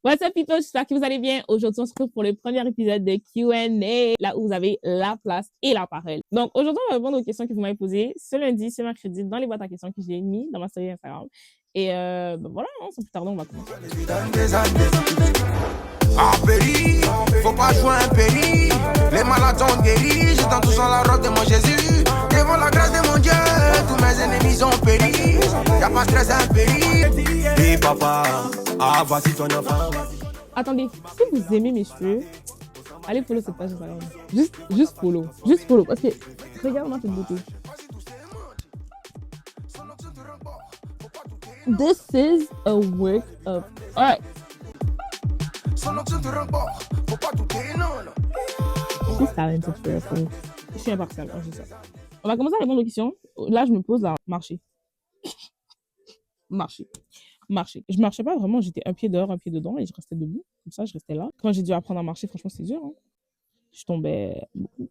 What's up, people? J'espère que vous allez bien. Aujourd'hui, on se retrouve pour le premier épisode de Q&A, là où vous avez la place et la parole. Donc, aujourd'hui, on va répondre aux questions que vous m'avez posées ce lundi, ce mercredi, dans les boîtes à questions que j'ai mis dans ma story Instagram. Et voilà, sans plus tarder, on va commencer. En péri, faut pas jouer un péri. Les malades sont guéris, j'étends tous en la robe de mon Jésus. Devant la grâce de mon Dieu, tous mes ennemis ont péri. Y'a pas de stress, un péri. Et papa, ah voici ton enfant. Attendez, si vous aimez mes cheveux, allez follow cette page Instagram. Juste follow. Juste follow. Parce que regarde-moi cette beauté. This is a work of art. She's talented for a fool. Je suis impartiale, je sais ça. On va commencer à répondre aux questions. Là, je me pose à marcher. Marcher. Je marchais pas vraiment, j'étais un pied dehors, un pied dedans et je restais debout. Comme ça, je restais là. Quand j'ai dû apprendre à marcher, franchement, c'est dur. Hein. Je tombais beaucoup.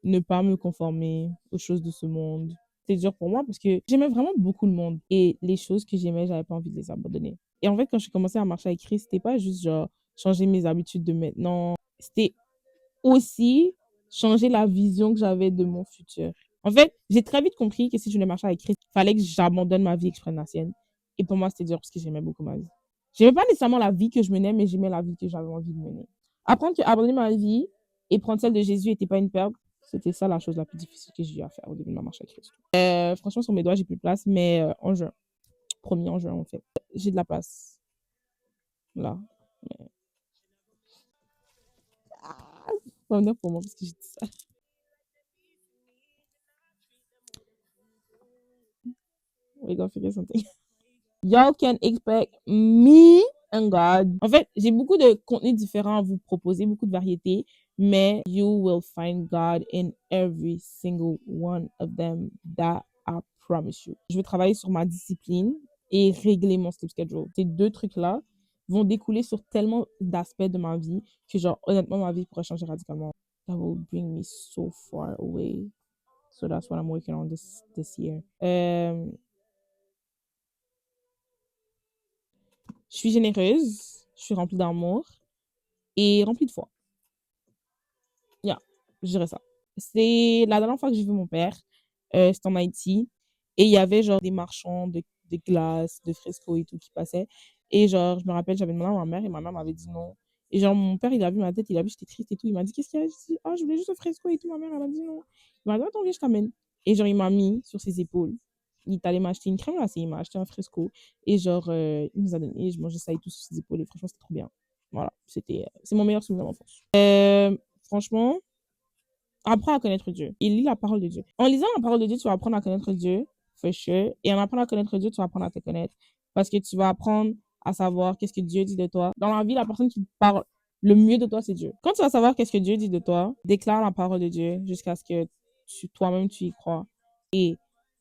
Ne pas me conformer aux choses de ce monde. C'était dur pour moi parce que j'aimais vraiment beaucoup le monde. Et les choses que j'aimais, j'avais pas envie de les abandonner. Et en fait, quand j'ai commencé à marcher avec Chris, c'était pas juste genre changer mes habitudes de maintenant. C'était aussi changer la vision que j'avais de mon futur. En fait, j'ai très vite compris que si je voulais marcher avec Chris, il fallait que j'abandonne ma vie et que je prenne la sienne. Et pour moi, c'était dur parce que j'aimais beaucoup ma vie. J'aimais pas nécessairement la vie que je menais, mais j'aimais la vie que j'avais envie de mener. Apprendre que abandonner ma vie et prendre celle de Jésus n'était pas une perte, c'était ça la chose la plus difficile que j'ai eu à faire au début de ma marche avec Christ. Franchement, sur mes doigts, j'ai plus de place, mais en juin, promis en juin, en fait, j'ai de la place. Là. Mais... Ah, c'est pas venir pour moi parce que j'ai dit ça. We gonna figure something. Y'all can expect me and God. En fait, j'ai beaucoup de contenus différents à vous proposer, beaucoup de variétés, mais you will find God in every single one of them. That I promise you. Je vais travailler sur ma discipline et régler mon sleep schedule. Ces deux trucs-là vont découler sur tellement d'aspects de ma vie que, genre, honnêtement, ma vie pourrait changer radicalement. That will bring me so far away. So that's what I'm working on this year. Je suis généreuse, je suis remplie d'amour et remplie de foi. Yeah, je dirais ça. C'est la dernière fois que j'ai vu mon père, c'était en Haïti, et il y avait genre des marchands de glace, de fresco et tout qui passaient. Et genre, je me rappelle, j'avais demandé à ma mère et ma mère m'avait dit non. Et genre, mon père, il a vu ma tête, il a vu que j'étais triste et tout. Il m'a dit, qu'est-ce qu'il y a? Je dis, ah, je voulais juste un fresco et tout. Ma mère, elle m'a dit non. Il m'a dit, attends, viens, je t'amène. Et genre, il m'a mis sur ses épaules. Il est allé m'acheter une crème glacée, il m'a acheté un fresco. Et genre, il nous a donné, je mangeais ça et tout sur ses épaules. Et franchement, c'était trop bien. Voilà, c'est mon meilleur souvenir d'enfance. Franchement, apprends à connaître Dieu. Il lit la parole de Dieu. En lisant la parole de Dieu, tu vas apprendre à connaître Dieu, for sure. Et en apprenant à connaître Dieu, tu vas apprendre à te connaître. Parce que tu vas apprendre à savoir qu'est-ce que Dieu dit de toi. Dans la vie, la personne qui parle le mieux de toi, c'est Dieu. Quand tu vas savoir qu'est-ce que Dieu dit de toi, déclare la parole de Dieu jusqu'à ce que toi-même tu y crois. Et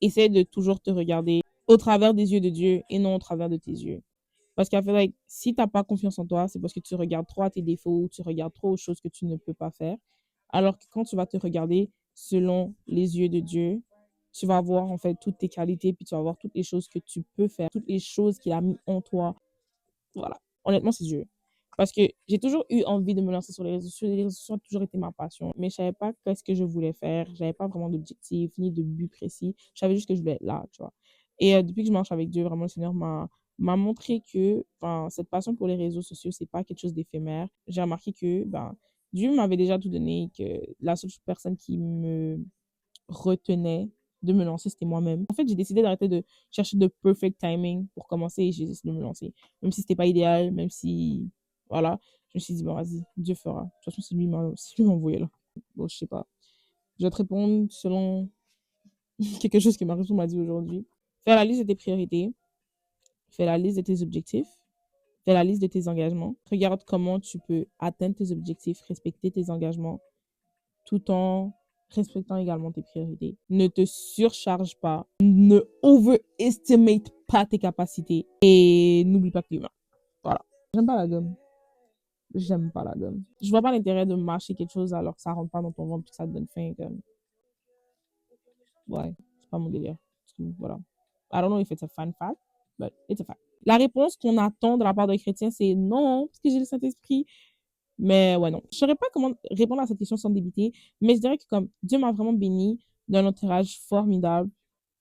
essaie de toujours te regarder au travers des yeux de Dieu et non au travers de tes yeux. Parce qu'en fait, like, si tu n'as pas confiance en toi, c'est parce que tu regardes trop à tes défauts, tu regardes trop aux choses que tu ne peux pas faire. Alors que quand tu vas te regarder selon les yeux de Dieu, tu vas voir en fait toutes tes qualités, puis tu vas voir toutes les choses que tu peux faire, toutes les choses qu'il a mis en toi. Voilà. Honnêtement, c'est Dieu. Parce que j'ai toujours eu envie de me lancer sur les réseaux sociaux. Les réseaux sociaux ont toujours été ma passion. Mais je savais pas qu'est-ce que je voulais faire. J'avais pas vraiment d'objectif ni de but précis. Je savais juste que je voulais être là, tu vois. Et depuis que je marche avec Dieu, vraiment, le Seigneur m'a montré que cette passion pour les réseaux sociaux, c'est pas quelque chose d'éphémère. J'ai remarqué que Dieu m'avait déjà tout donné, que la seule personne qui me retenait de me lancer, c'était moi-même. En fait, j'ai décidé d'arrêter de chercher de perfect timing pour commencer et j'ai décidé de me lancer. Même si c'était pas idéal, même si, voilà, je me suis dit, bon, vas-y, Dieu fera. De toute façon, c'est lui qui m'a envoyé là. Bon, je sais pas. Je vais te répondre selon quelque chose que Marie m'a dit aujourd'hui. Fais la liste de tes priorités. Fais la liste de tes objectifs. Fais la liste de tes engagements. Regarde comment tu peux atteindre tes objectifs, respecter tes engagements, tout en respectant également tes priorités. Ne te surcharge pas. Ne overestimate pas tes capacités. Et n'oublie pas que tu es humain. Voilà. J'aime pas la gomme. J'aime pas la gomme. Je vois pas l'intérêt de mâcher quelque chose alors que ça rentre pas dans ton ventre et que ça te donne faim. Comme... Ouais, c'est pas mon délire. Voilà. I don't know if it's a fun fact, but it's a fact. La réponse qu'on attend de la part d'un chrétien, c'est non, parce que j'ai le Saint-Esprit. Mais ouais, non. Je saurais pas comment répondre à cette question sans débiter, mais je dirais que comme Dieu m'a vraiment béni d'un entourage formidable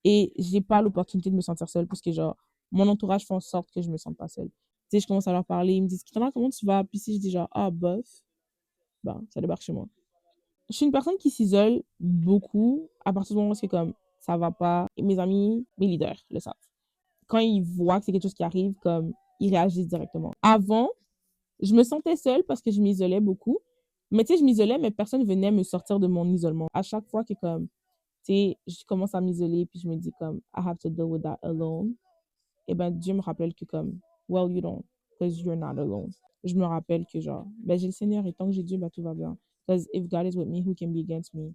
et j'ai pas l'opportunité de me sentir seule parce que genre, mon entourage fait en sorte que je me sente pas seule. Tu sais, je commence à leur parler, ils me disent, comment tu vas? Puis si je dis genre, ah, bof, ben, ça débarque chez moi. Je suis une personne qui s'isole beaucoup à partir du moment où c'est comme, ça va pas. Et mes amis, mes leaders le savent. Quand ils voient que c'est quelque chose qui arrive, comme, ils réagissent directement. Avant, je me sentais seule parce que je m'isolais beaucoup. Mais tu sais, je m'isolais, mais personne venait me sortir de mon isolement. À chaque fois que comme, tu sais, je commence à m'isoler, puis je me dis comme, I have to deal with that alone. Et ben, Dieu me rappelle que comme, well, you don't, because you're not alone. Je me rappelle que genre, ben, j'ai le Seigneur et tant que j'ai Dieu, ben, tout va bien. Because if God is with me, who can be against me?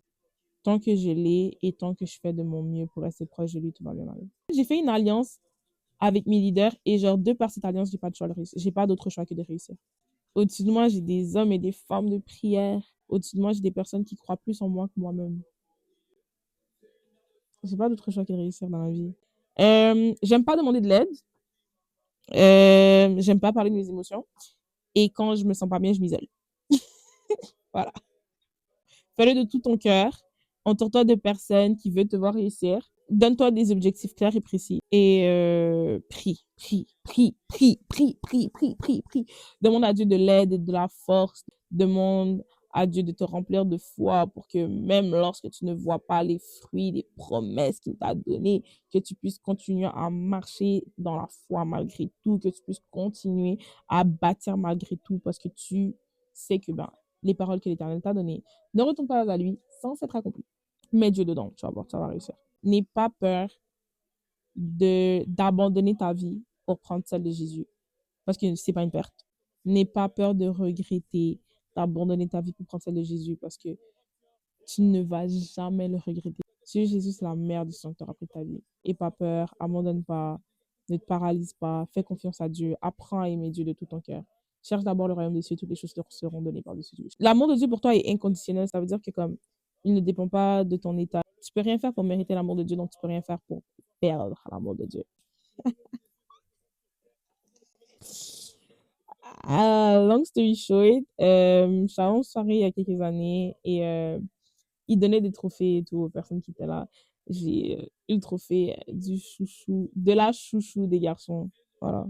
Tant que je l'ai et tant que je fais de mon mieux pour rester proche de lui, tout va bien aller. J'ai fait une alliance avec mes leaders et genre, de par cette alliance, j'ai pas de choix de réussir. J'ai pas d'autre choix que de réussir. Au-dessus de moi, j'ai des hommes et des femmes de prière. Au-dessus de moi, j'ai des personnes qui croient plus en moi que moi-même. J'ai pas d'autre choix que de réussir dans la vie. J'aime pas demander de l'aide. J'aime pas parler de mes émotions. Et quand je me sens pas bien, je m'isole. Voilà. Fais-le de tout ton cœur. Entoure-toi de personnes qui veulent te voir réussir. Donne-toi des objectifs clairs et précis. Et prie. Demande à Dieu de l'aide et de la force. Demande à Dieu de te remplir de foi pour que même lorsque tu ne vois pas les fruits des promesses qu'il t'a données, que tu puisses continuer à marcher dans la foi malgré tout, que tu puisses continuer à bâtir malgré tout parce que tu sais que les paroles que l'Éternel t'a données ne retournent pas à lui sans s'être accomplies. Mets Dieu dedans, tu vas voir, ça va réussir. N'aie pas peur d'abandonner ta vie pour prendre celle de Jésus parce que c'est pas une perte. N'aie pas peur de regretter d'abandonner ta vie pour prendre celle de Jésus parce que tu ne vas jamais le regretter. Suivre Jésus, c'est la meilleure décision que tu auras prise de ta vie. N'aie pas peur, abandonne pas, ne te paralyse pas, fais confiance à Dieu, apprends à aimer Dieu de tout ton cœur. Cherche d'abord le royaume de Dieu, toutes les choses te seront données par-dessus tout. L'amour de Dieu pour toi est inconditionnel, ça veut dire que comme il ne dépend pas de ton état. Tu peux rien faire pour mériter l'amour de Dieu, donc tu peux rien faire pour perdre l'amour de Dieu. Long story short, je suis allée en soirée il y a quelques années et ils donnaient des trophées et tout aux personnes qui étaient là. J'ai eu le trophée du chouchou, de la chouchou des garçons. Voilà.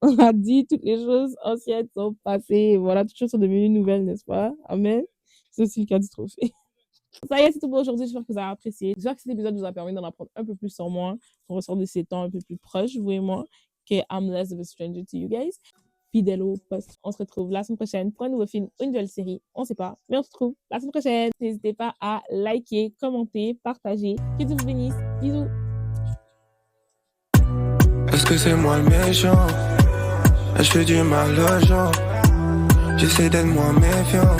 On a dit toutes les choses anciennes sont passées. Voilà, toutes les choses sont devenues nouvelles, n'est-ce pas? Amen. C'est aussi le cas du trophée. Ça y est, c'est tout pour aujourd'hui. J'espère que vous avez apprécié. J'espère que cet épisode vous a permis d'en apprendre un peu plus sur moi, qu'on ressort de ces temps un peu plus proches, vous et moi, que I'm less of a stranger to you guys. Fidèle au poste. On se retrouve la semaine prochaine pour un nouveau film ou une nouvelle série. On sait pas, mais on se retrouve la semaine prochaine. N'hésitez pas à liker, commenter, partager. Que Dieu vous bénisse. Bisous. Est-ce que c'est moi le méchant? Je fais du mal aux gens. J'essaie d'être moins méfiant.